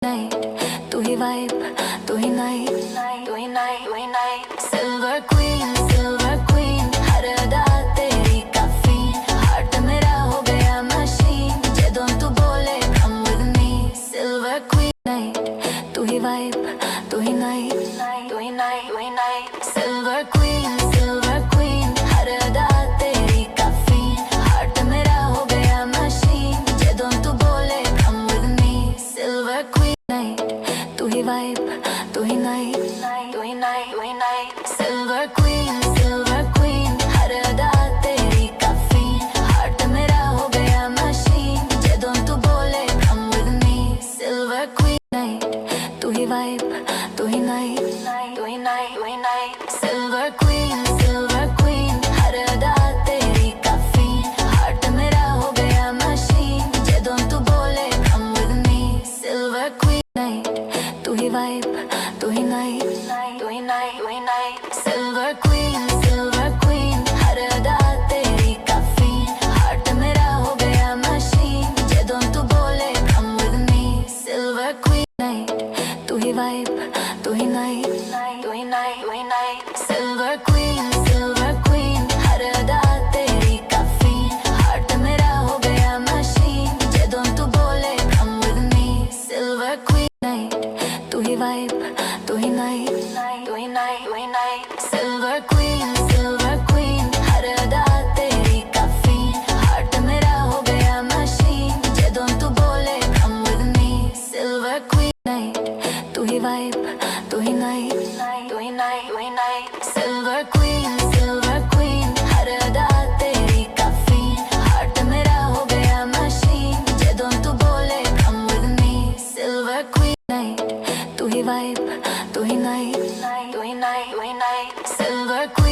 Night, तू ही vibe, तू ही night, तू ही नाइट, तू ही नाइट। सिल्वर क्वीन, हर अदा तेरी काफी, हार्ट मेरा हो गया मशीन, जदों तू बोले come with me. Silver queen night, तू ही वाइब, तू ही नाइट, तू ही नाइट, तू ही नाइट। सिल्वर क्वीन, हर अदा तेरी काफी, हार्ट मेरा हो गया मशीन, जदों तू बोले come with me. Silver queen night, तू ही वाइब, तू ही नाइट, तू ही नाइट, तू ही नाइट। सिल्वर क्वीन, हर अदा तेरी काफी, हार्ट मेरा हो गया मशीन, जदों तू बोले come with me. Silver queen night, तू ही वाइब, तू ही नाइट, तू ही नाइट, तू ही नाइट। सिल्वर क्वीन, हर अदा तेरी काफी, हार्ट मेरा हो गया मशीन, जदों तू बोले come with me. Silver queen night, तू ही वाइब, तू ही नाइट, तू ही नाइट, तू ही नाइट। सिल्वर क्वीन, हर अदा तेरी काफी, हार्ट मेरा हो गया मशीन, जदों तू बोले come with me. Silver queen night, तू ही वाइब, तू ही नाइट, तू ही नाइट, तू ही नाइट। सिल्वर क्वीन, हर अदा तेरी काफी, हार्ट मेरा हो गया मशीन, जदों तू बोले come with me. Silver queen night, तू ही वाइब, तू ही नाइट, तू ही नाइट, तू ही नाइट। सिल्वर क्वीन, हर अदा तेरी काफी, हार्ट मेरा हो गया मशीन, जदों तू बोले come with me. Silver queen night, तू ही वाइब, तू ही नाइट, तू ही नाइट, तू ही नाइट। सिल्वर क्वीन, हर अदा तेरी काफी, हार्ट मेरा हो गया मशीन, जदों तू बोले come with me. Silver queen night, तू ही वाइब, तू ही नाइट, तू ही नाइट, तू ही नाइट। Silver queen